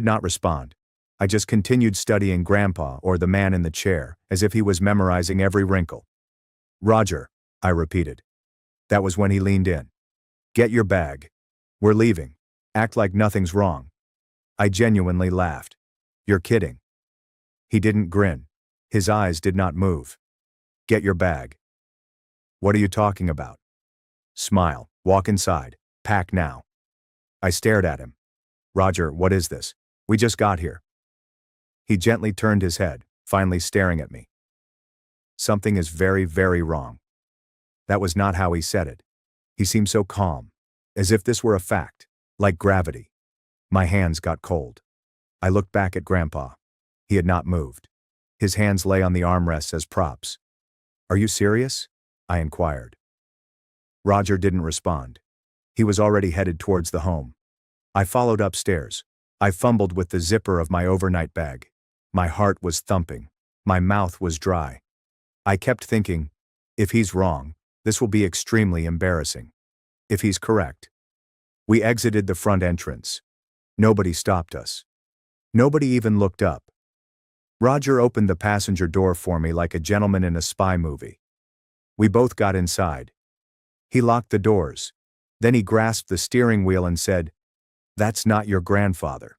Did not respond. I just continued studying Grandpa or the man in the chair, as if he was memorizing every wrinkle. Roger, I repeated. That was when he leaned in. Get your bag. We're leaving. Act like nothing's wrong. I genuinely laughed. You're kidding. He didn't grin. His eyes did not move. Get your bag. What are you talking about? Smile. Walk inside. Pack now. I stared at him. Roger, what is this? We just got here. He gently turned his head, finally staring at me. Something is very, very wrong. That was not how he said it. He seemed so calm, as if this were a fact, like gravity. My hands got cold. I looked back at Grandpa. He had not moved. His hands lay on the armrests as props. Are you serious? I inquired. Roger didn't respond. He was already headed towards the home. I followed upstairs. I fumbled with the zipper of my overnight bag. My heart was thumping. My mouth was dry. I kept thinking, if he's wrong, this will be extremely embarrassing. If he's correct. We exited the front entrance. Nobody stopped us. Nobody even looked up. Roger opened the passenger door for me like a gentleman in a spy movie. We both got inside. He locked the doors. Then he grasped the steering wheel and said, "That's not your grandfather."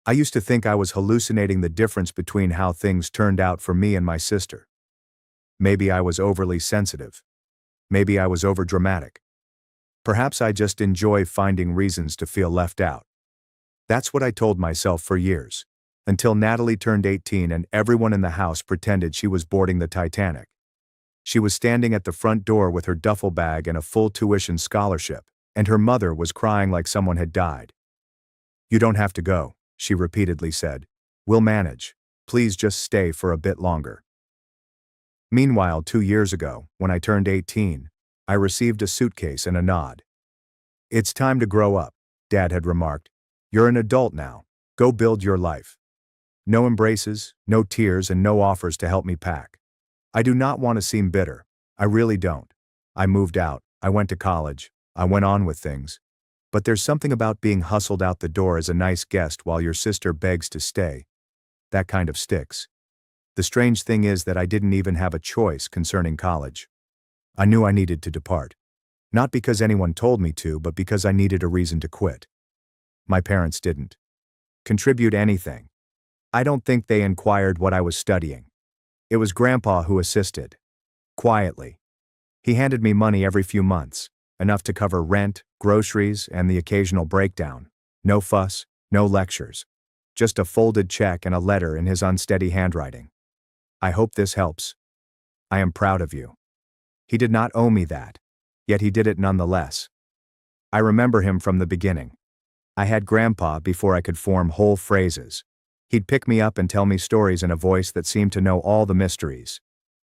I used to think I was hallucinating the difference between how things turned out for me and my sister. Maybe I was overly sensitive. Maybe I was overdramatic. Perhaps I just enjoy finding reasons to feel left out. That's what I told myself for years, until Natalie turned 18 and everyone in the house pretended she was boarding the Titanic. She was standing at the front door with her duffel bag and a full tuition scholarship, and her mother was crying like someone had died. "You don't have to go," she repeatedly said. "We'll manage. Please just stay for a bit longer." Meanwhile, 2 years ago, when I turned 18, I received a suitcase and a nod. "It's time to grow up," Dad had remarked. "You're an adult now. Go build your life." No embraces, no tears, and no offers to help me pack. I do not want to seem bitter. I really don't. I moved out, I went to college, I went on with things. But there's something about being hustled out the door as a nice guest while your sister begs to stay. That kind of sticks. The strange thing is that I didn't even have a choice concerning college. I knew I needed to depart. Not because anyone told me to, but because I needed a reason to quit. My parents didn't contribute anything. I don't think they inquired what I was studying. It was Grandpa who assisted. Quietly. He handed me money every few months, enough to cover rent, groceries, and the occasional breakdown. No fuss, no lectures. Just a folded check and a letter in his unsteady handwriting. "I hope this helps. I am proud of you." He did not owe me that, yet he did it nonetheless. I remember him from the beginning. I had Grandpa before I could form whole phrases. He'd pick me up and tell me stories in a voice that seemed to know all the mysteries.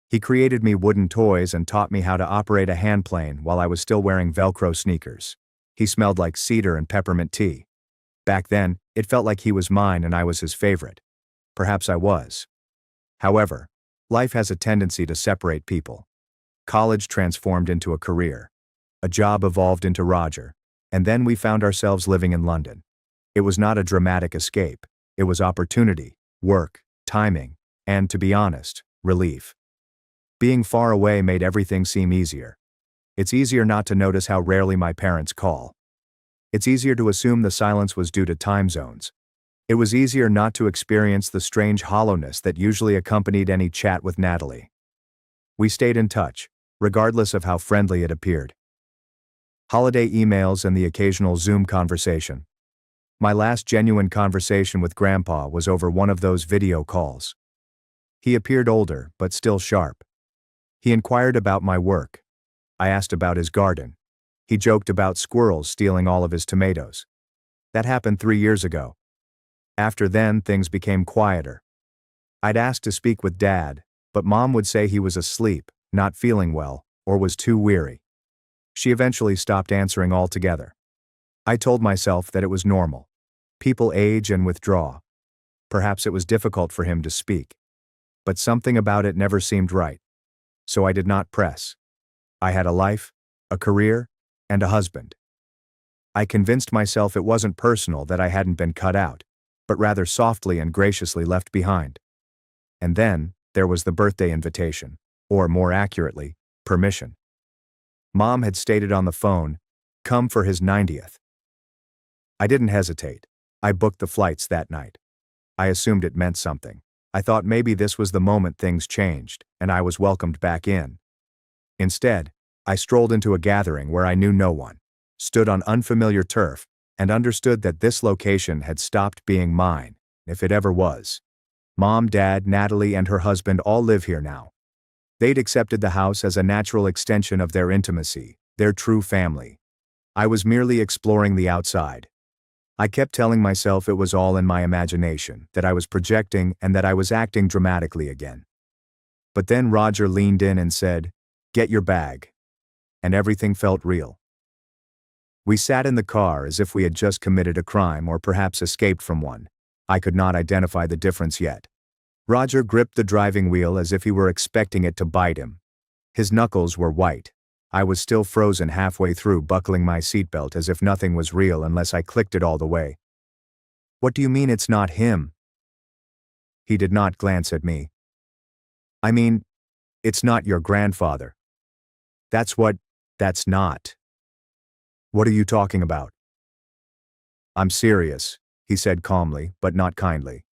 He created me wooden toys and taught me how to operate a hand plane while I was still wearing Velcro sneakers. He smelled like cedar and peppermint tea. Back then, it felt like he was mine and I was his favorite. Perhaps I was. However, life has a tendency to separate people. College transformed into a career. A job evolved into Roger. And then we found ourselves living in London. It was not a dramatic escape. It was opportunity, work, timing, and, to be honest, relief. Being far away made everything seem easier. It's easier not to notice how rarely my parents call. It's easier to assume the silence was due to time zones. It was easier not to experience the strange hollowness that usually accompanied any chat with Natalie. We stayed in touch, regardless of how friendly it appeared. Holiday emails and the occasional Zoom conversation. My last genuine conversation with Grandpa was over one of those video calls. He appeared older, but still sharp. He inquired about my work. I asked about his garden. He joked about squirrels stealing all of his tomatoes. That happened 3 years ago. After then, things became quieter. I'd asked to speak with Dad, but Mom would say he was asleep, not feeling well, or was too weary. She eventually stopped answering altogether. I told myself that it was normal. People age and withdraw. Perhaps it was difficult for him to speak. But something about it never seemed right. So I did not press. I had a life, a career, and a husband. I convinced myself it wasn't personal that I hadn't been cut out, but rather softly and graciously left behind. And then, there was the birthday invitation, or more accurately, permission. Mom had stated on the phone, "Come for his 90th." I didn't hesitate. I booked the flights that night. I assumed it meant something. I thought maybe this was the moment things changed, and I was welcomed back in. Instead, I strolled into a gathering where I knew no one, stood on unfamiliar turf, and understood that this location had stopped being mine, if it ever was. Mom, Dad, Natalie, and her husband all live here now. They'd accepted the house as a natural extension of their intimacy, their true family. I was merely exploring the outside. I kept telling myself it was all in my imagination, that I was projecting and that I was acting dramatically again. But then Roger leaned in and said, "Get your bag." And everything felt real. We sat in the car as if we had just committed a crime or perhaps escaped from one. I could not identify the difference yet. Roger gripped the driving wheel as if he were expecting it to bite him. His knuckles were white. I was still frozen halfway through, buckling my seatbelt as if nothing was real unless I clicked it all the way. "What do you mean it's not him?" He did not glance at me. "I mean, it's not your grandfather." That's not." "What are you talking about?" "I'm serious," he said calmly, but not kindly.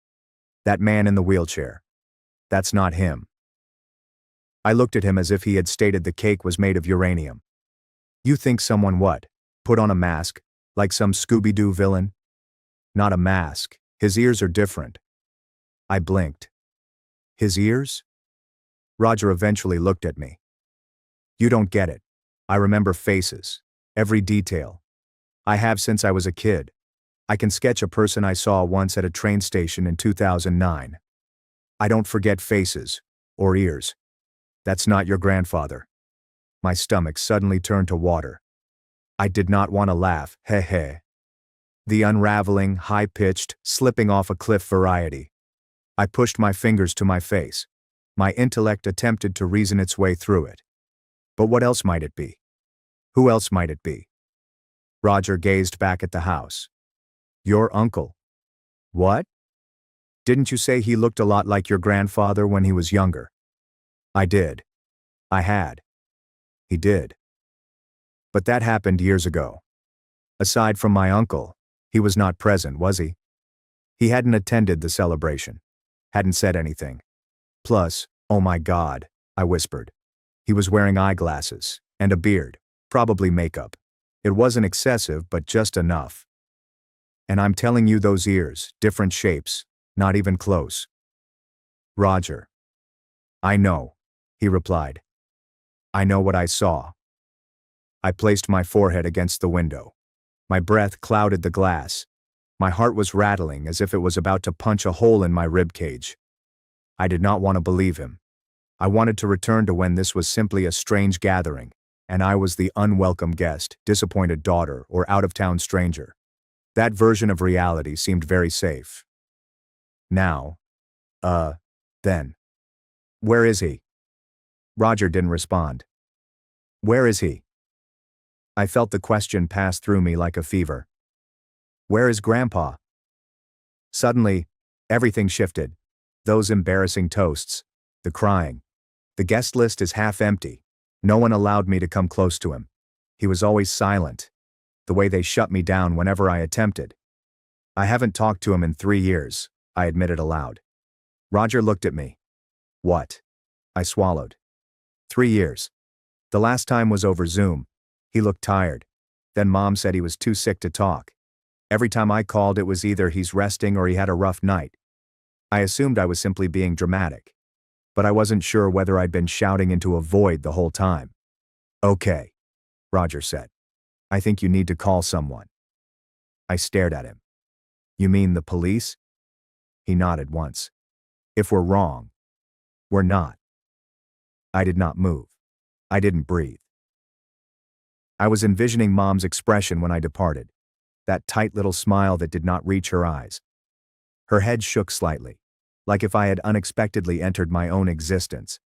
"That man in the wheelchair. That's not him." I looked at him as if he had stated the cake was made of uranium. "You think someone what? Put on a mask, like some Scooby-Doo villain?" "Not a mask. His ears are different." I blinked. "His ears?" Roger eventually looked at me. "You don't get it. I remember faces. Every detail. I have since I was a kid. I can sketch a person I saw once at a train station in 2009. I don't forget faces. Or ears. That's not your grandfather." My stomach suddenly turned to water. I did not want to laugh, heh. The unraveling, high-pitched, slipping off a cliff variety. I pushed my fingers to my face. My intellect attempted to reason its way through it. But what else might it be? Who else might it be? Roger gazed back at the house. "Your uncle." "What? Didn't you say he looked a lot like your grandfather when he was younger?" "I did. I had." "He did. But that happened years ago. Aside from my uncle, he was not present, was he? He hadn't attended the celebration. Hadn't said anything. Plus, oh my God," I whispered. "He was wearing eyeglasses, and a beard, probably makeup. It wasn't excessive, but just enough. And I'm telling you, those ears, different shapes, not even close." "Roger." "I know," he replied. "I know what I saw." I placed my forehead against the window. My breath clouded the glass. My heart was rattling as if it was about to punch a hole in my ribcage. I did not want to believe him. I wanted to return to when this was simply a strange gathering, and I was the unwelcome guest, disappointed daughter, or out-of-town stranger. That version of reality seemed very safe. Now, then. "Where is he?" Roger didn't respond. "Where is he?" I felt the question pass through me like a fever. "Where is Grandpa?" Suddenly, everything shifted. Those embarrassing toasts. The crying. The guest list is half empty. No one allowed me to come close to him. He was always silent. The way they shut me down whenever I attempted. "I haven't talked to him in 3 years," I admitted aloud. Roger looked at me. "What?" I swallowed. 3 years. The last time was over Zoom. He looked tired. Then Mom said he was too sick to talk. Every time I called, it was either he's resting or he had a rough night. I assumed I was simply being dramatic. But I wasn't sure whether I'd been shouting into a void the whole time. "Okay," Roger said. "I think you need to call someone." I stared at him. "You mean the police?" He nodded once. "If we're wrong, we're not." I did not move. I didn't breathe. I was envisioning Mom's expression when I departed. That tight little smile that did not reach her eyes. Her head shook slightly, like if I had unexpectedly entered my own existence.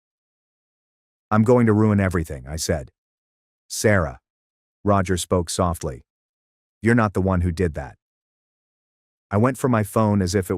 "I'm going to ruin everything," I said. "Sarah." Roger spoke softly. "You're not the one who did that." I went for my phone as if it